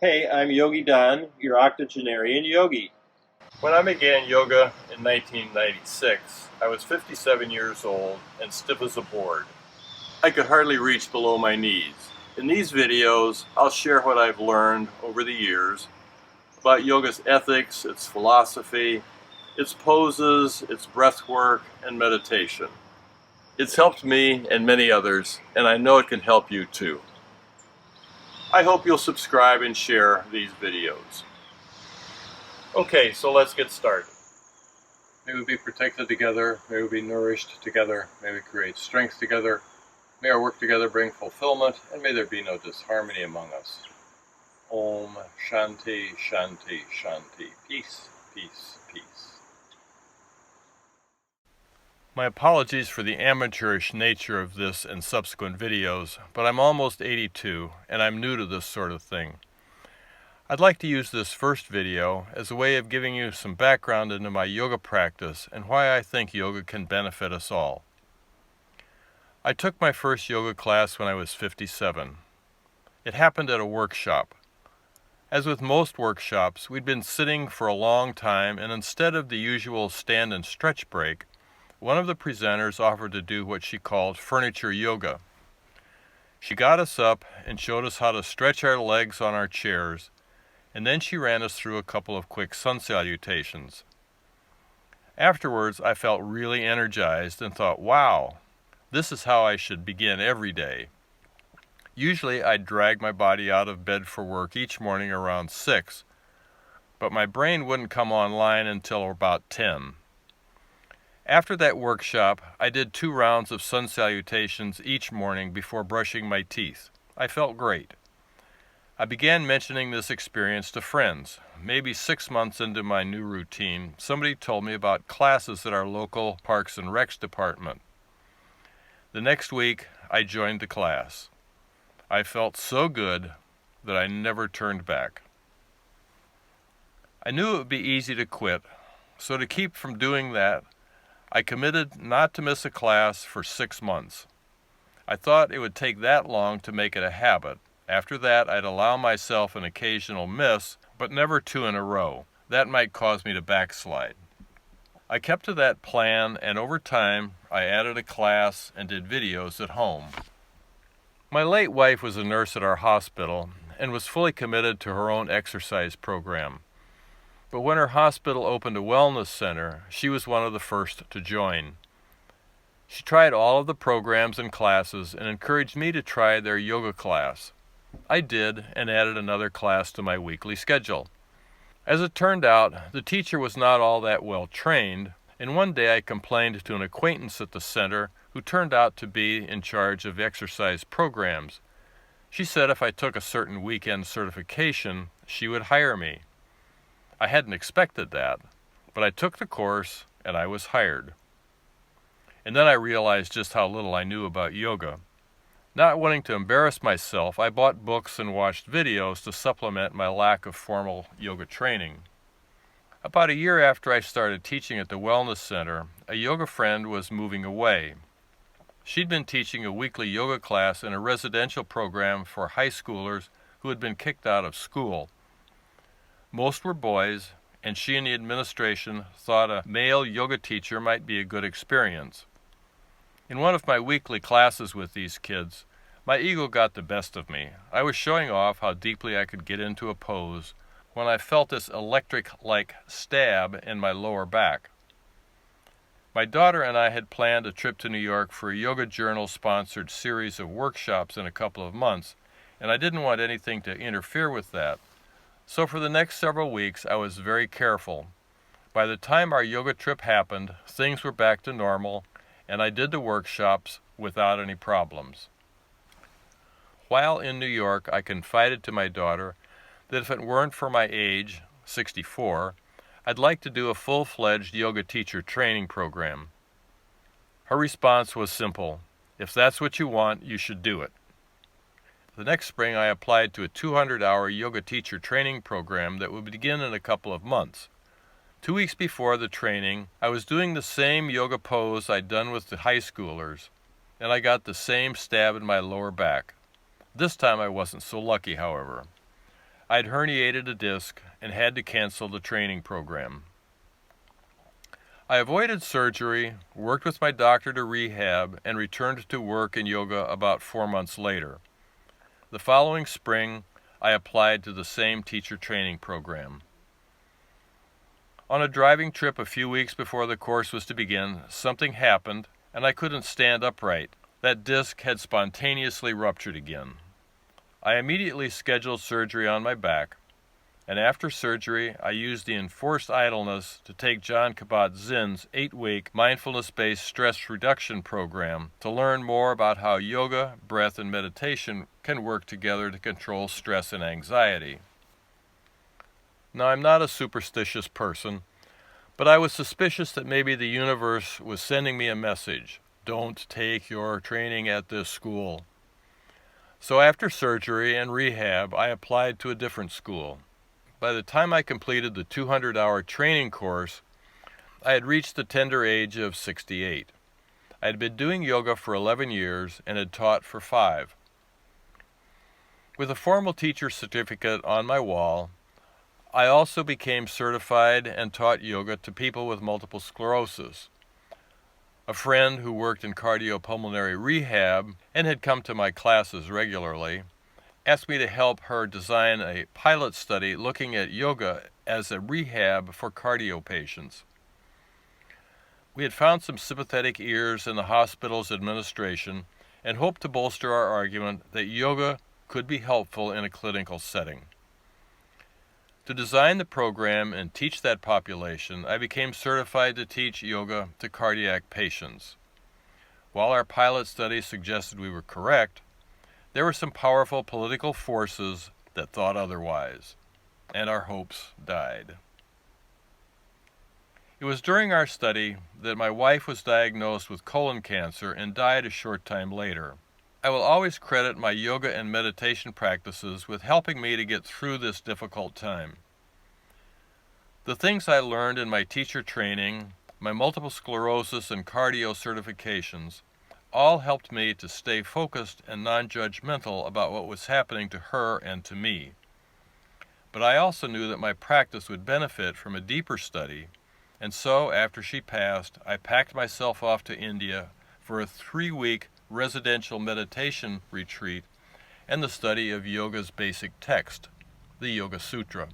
Hey, I'm YogiDon, your octogenarian yogi. When I began yoga in 1996, I was 57 years old and stiff as a board. I could hardly reach below my knees. In these videos, I'll share what I've learned over the years about yoga's ethics, its philosophy, its poses, its breath work, and meditation. It's helped me and many others, and I know it can help you too. I hope you'll subscribe and share these videos. Okay, so let's get started. May we be protected together, may we be nourished together, may we create strength together, may our work together bring fulfillment, and may there be no disharmony among us. Om Shanti, Shanti, Shanti. Peace, peace, peace. My apologies for the amateurish nature of this and subsequent videos, but I'm almost 82 and I'm new to this sort of thing. I'd like to use this first video as a way of giving you some background into my yoga practice and why I think yoga can benefit us all. I took my first yoga class when I was 57. It happened at a workshop. As with most workshops, we'd been sitting for a long time, and instead of the usual stand and stretch break, one of the presenters offered to do what she called furniture yoga. She got us up and showed us how to stretch our legs on our chairs, and then she ran us through a couple of quick sun salutations. Afterwards, I felt really energized and thought, wow, this is how I should begin every day. Usually I'd drag my body out of bed for work each morning around 6, but my brain wouldn't come online until about 10. After that workshop, I did 2 rounds of sun salutations each morning before brushing my teeth. I felt great. I began mentioning this experience to friends. Maybe 6 months into my new routine, somebody told me about classes at our local Parks and Recs department. The next week, I joined the class. I felt so good that I never turned back. I knew it would be easy to quit, so to keep from doing that, I committed not to miss a class for 6 months. I thought it would take that long to make it a habit. After that, I'd allow myself an occasional miss, but never 2 in a row. That might cause me to backslide. I kept to that plan, and over time, I added a class and did videos at home. My late wife was a nurse at our hospital and was fully committed to her own exercise program. But when her hospital opened a wellness center, she was one of the first to join. She tried all of the programs and classes and encouraged me to try their yoga class. I did, and added another class to my weekly schedule. As it turned out, the teacher was not all that well trained, and one day I complained to an acquaintance at the center who turned out to be in charge of exercise programs. She said if I took a certain weekend certification, she would hire me. I hadn't expected that, but I took the course and I was hired. And then I realized just how little I knew about yoga. Not wanting to embarrass myself, I bought books and watched videos to supplement my lack of formal yoga training. About a year after I started teaching at the Wellness Center, a yoga friend was moving away. She'd been teaching a weekly yoga class in a residential program for high schoolers who had been kicked out of school. Most were boys, and she and the administration thought a male yoga teacher might be a good experience. In one of my weekly classes with these kids, my ego got the best of me. I was showing off how deeply I could get into a pose when I felt this electric-like stab in my lower back. My daughter and I had planned a trip to New York for a Yoga Journal-sponsored series of workshops in a couple of months, and I didn't want anything to interfere with that. So for the next several weeks, I was very careful. By the time our yoga trip happened, things were back to normal, and I did the workshops without any problems. While in New York, I confided to my daughter that if it weren't for my age, 64, I'd like to do a full-fledged yoga teacher training program. Her response was simple: if that's what you want, you should do it. The next spring, I applied to a 200-hour yoga teacher training program that would begin in a couple of months. 2 weeks before the training, I was doing the same yoga pose I'd done with the high schoolers, and I got the same stab in my lower back. This time I wasn't so lucky, however. I'd herniated a disc and had to cancel the training program. I avoided surgery, worked with my doctor to rehab, and returned to work in yoga about 4 months later. The following spring, I applied to the same teacher training program. On a driving trip a few weeks before the course was to begin, something happened and I couldn't stand upright. That disc had spontaneously ruptured again. I immediately scheduled surgery on my back, and after surgery, I used the enforced idleness to take John Kabat-Zinn's 8-week mindfulness-based stress reduction program to learn more about how yoga, breath, and meditation can work together to control stress and anxiety. Now, I'm not a superstitious person, but I was suspicious that maybe the universe was sending me a message. Don't take your training at this school. So after surgery and rehab, I applied to a different school. By the time I completed the 200-hour training course, I had reached the tender age of 68. I had been doing yoga for 11 years and had taught for 5. With a formal teacher certificate on my wall, I also became certified and taught yoga to people with multiple sclerosis. A friend who worked in cardiopulmonary rehab and had come to my classes regularly asked me to help her design a pilot study looking at yoga as a rehab for cardio patients. We had found some sympathetic ears in the hospital's administration and hoped to bolster our argument that yoga could be helpful in a clinical setting. To design the program and teach that population, I became certified to teach yoga to cardiac patients. While our pilot study suggested we were correct, there were some powerful political forces that thought otherwise, and our hopes died. It was during our study that my wife was diagnosed with colon cancer and died a short time later. I will always credit my yoga and meditation practices with helping me to get through this difficult time. The things I learned in my teacher training, my multiple sclerosis and cardio certifications, all helped me to stay focused and non-judgmental about what was happening to her and to me. But I also knew that my practice would benefit from a deeper study, and so after she passed, I packed myself off to India for a 3-week residential meditation retreat and the study of yoga's basic text, the Yoga Sutra.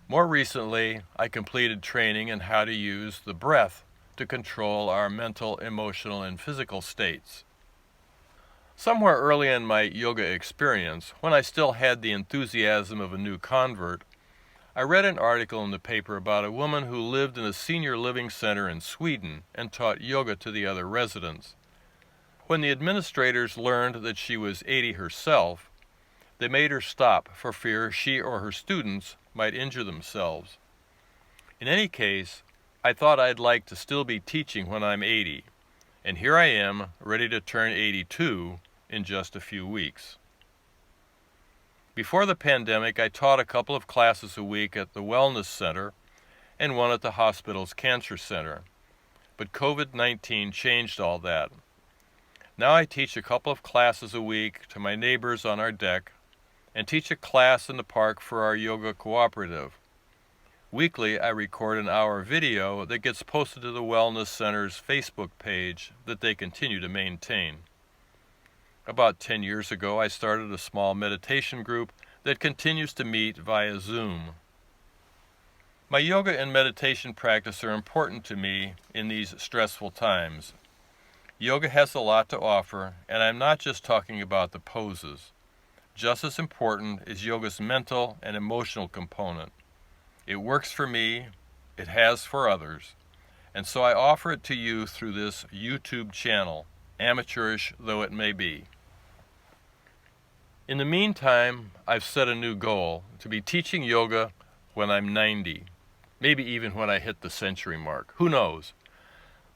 More recently, I completed training in how to use the breath to control our mental, emotional, and physical states. Somewhere early in my yoga experience, when I still had the enthusiasm of a new convert, I read an article in the paper about a woman who lived in a senior living center in Sweden and taught yoga to the other residents. When the administrators learned that she was 80 herself, they made her stop for fear she or her students might injure themselves. In any case, I thought I'd like to still be teaching when I'm 80, and here I am, ready to turn 82 in just a few weeks. Before the pandemic, I taught a couple of classes a week at the Wellness Center and one at the hospital's Cancer Center, but COVID-19 changed all that. Now I teach a couple of classes a week to my neighbors on our deck and teach a class in the park for our yoga cooperative. Weekly, I record an hour video that gets posted to the Wellness Center's Facebook page that they continue to maintain. About 10 years ago, I started a small meditation group that continues to meet via Zoom. My yoga and meditation practice are important to me in these stressful times. Yoga has a lot to offer, and I'm not just talking about the poses. Just as important is yoga's mental and emotional component. It works for me, it has for others, and so I offer it to you through this YouTube channel, amateurish though it may be. In the meantime, I've set a new goal, to be teaching yoga when I'm 90, maybe even when I hit the century mark. Who knows?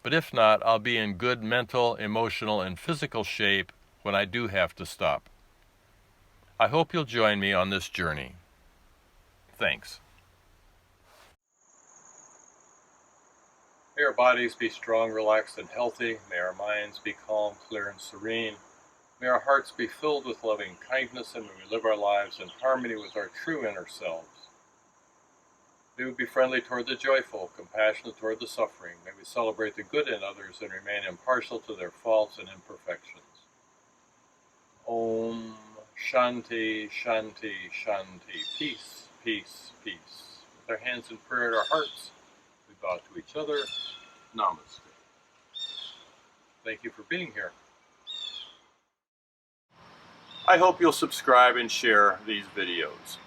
But if not, I'll be in good mental, emotional, and physical shape when I do have to stop. I hope you'll join me on this journey. Thanks. May our bodies be strong, relaxed, and healthy. May our minds be calm, clear, and serene. May our hearts be filled with loving kindness, and may we live our lives in harmony with our true inner selves. May we be friendly toward the joyful, compassionate toward the suffering. May we celebrate the good in others and remain impartial to their faults and imperfections. Om Shanti, Shanti, Shanti. Peace, peace, peace. With our hands in prayer at our hearts, we bow to each other. Namaste. Thank you for being here. I hope you'll subscribe and share these videos.